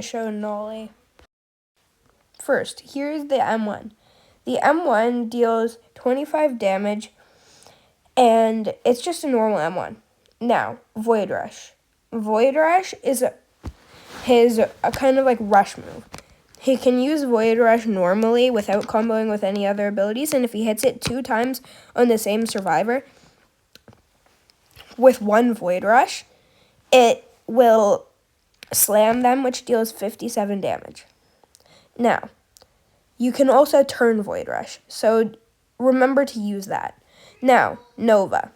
show noli. First, here's the M1. The M1 deals 25 damage, and it's just a normal M1. Now, Void Rush. Void Rush is his kind of like rush move. He can use Void Rush normally without comboing with any other abilities, and if he hits it 2 times on the same survivor with one Void Rush, it will slam them, which deals 57 damage. Now, you can also turn Void Rush, so remember to use that. Now, Nova.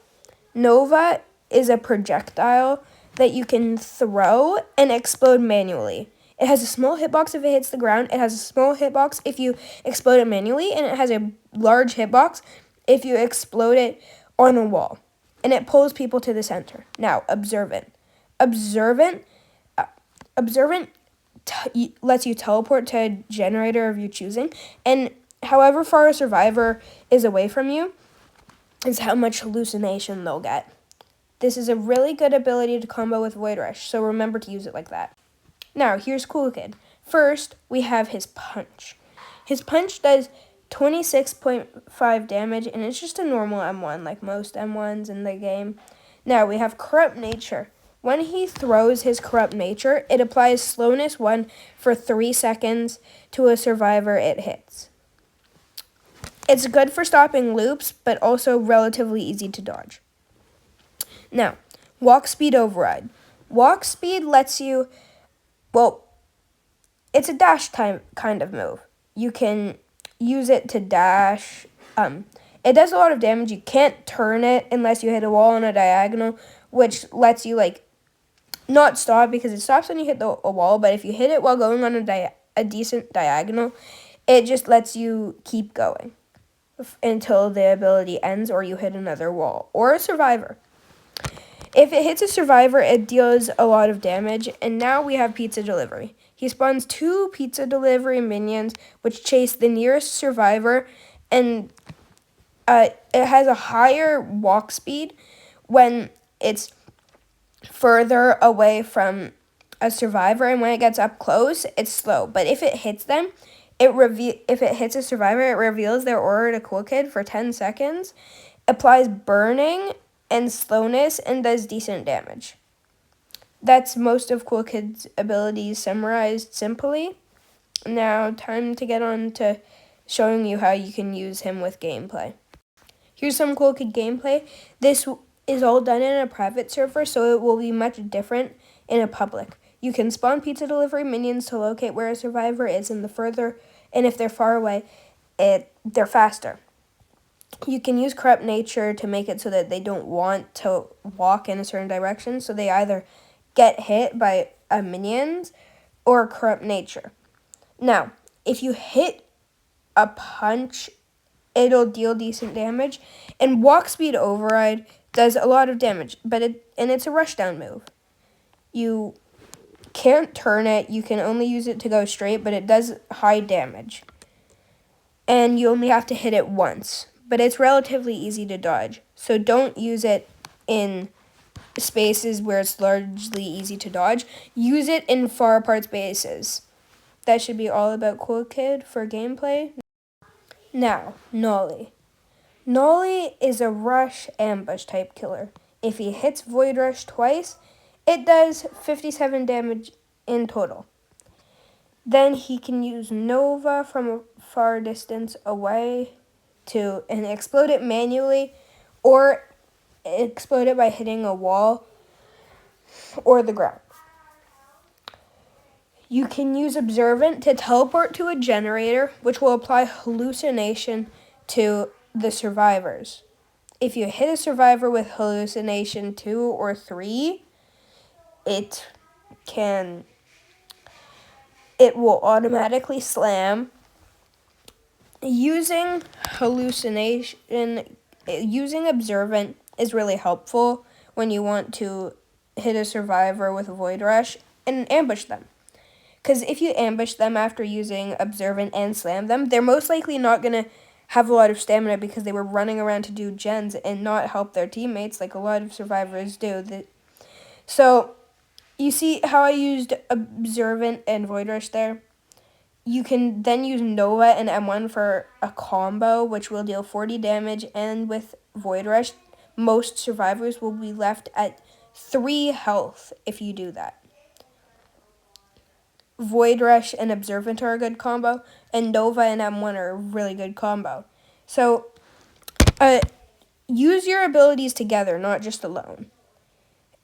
Nova is a projectile that you can throw and explode manually. It has a small hitbox if it hits the ground. It has a small hitbox if you explode it manually, and it has a large hitbox if you explode it on a wall. And it pulls people to the center. Now, Observant. Observant lets you teleport to a generator of your choosing, and however far a survivor is away from you is how much hallucination they'll get. This is a really good ability to combo with Void Rush, so remember to use it like that. Now, here's c00lkidd. First, we have his punch. His punch does 26.5 damage, and it's just a normal M1, like most M1s in the game. Now, we have Corrupt Nature. When he throws his Corrupt Nature, it applies slowness 1 for 3 seconds to a survivor it hits. It's good for stopping loops, but also relatively easy to dodge. Now, Walk Speed Override. Walk Speed lets you, it's a dash time kind of move. You can use it to dash. It does a lot of damage. You can't turn it unless you hit a wall on a diagonal, which lets you, not stop because it stops when you hit a wall, but if you hit it while going on a decent diagonal, it just lets you keep going until the ability ends or you hit another wall or a survivor. If it hits a survivor, it deals a lot of damage, and now we have Pizza Delivery. He spawns 2 Pizza Delivery minions, which chase the nearest survivor, and it has a higher walk speed when it's further away from a survivor, and when it gets up close, it's slow. But if it hits them, if it hits a survivor, it reveals their aura to c00lkidd for 10 seconds, applies burning and slowness, and does decent damage. That's most of c00lkidd's abilities summarized simply. Now, time to get on to showing you how you can use him with gameplay. Here's some c00lkidd gameplay. This is all done in a private server, so it will be much different in a public. You can spawn Pizza Delivery minions to locate where a survivor is, and if they're far away, they're faster. You can use Corrupt Nature to make it so that they don't want to walk in a certain direction, so they either get hit by minions or Corrupt Nature. Now, if you hit a punch, it'll deal decent damage, and Walk Speed Override does a lot of damage, and it's a rushdown move. You can't turn it, you can only use it to go straight, but it does high damage. And you only have to hit it once, but it's relatively easy to dodge. So don't use it in spaces where it's largely easy to dodge. Use it in far apart spaces. That should be all about c00lkidd for gameplay. Now, Noli. Noli is a rush ambush type killer. If he hits Void Rush twice, it does 57 damage in total. Then he can use Nova from a far distance away and explode it manually, or explode it by hitting a wall or the ground. You can use Observant to teleport to a generator, which will apply hallucination to the survivors. If you hit a survivor with hallucination 2 or 3, it will automatically slam. Using Observant is really helpful when you want to hit a survivor with a Void Rush and ambush them. Because if you ambush them after using Observant and slam them, they're most likely not going to have a lot of stamina because they were running around to do gens and not help their teammates like a lot of survivors do. So You see how I used Observant and Void Rush there? You can then use Nova and M1 for a combo, which will deal 40 damage, and with Void Rush, most survivors will be left at 3 health if you do that. Void Rush and Observant are a good combo, and Nova and M1 are a really good combo. So, use your abilities together, not just alone.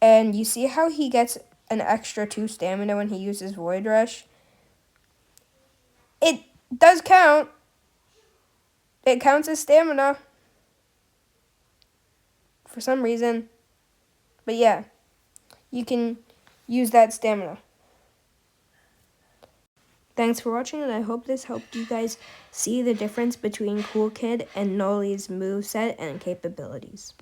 And you see how he gets an extra 2 stamina when he uses Void Rush? It does count. It counts as stamina for some reason. But yeah, you can use that stamina. Thanks for watching, and I hope this helped you guys see the difference between Cool Kid and Noli's moveset and capabilities.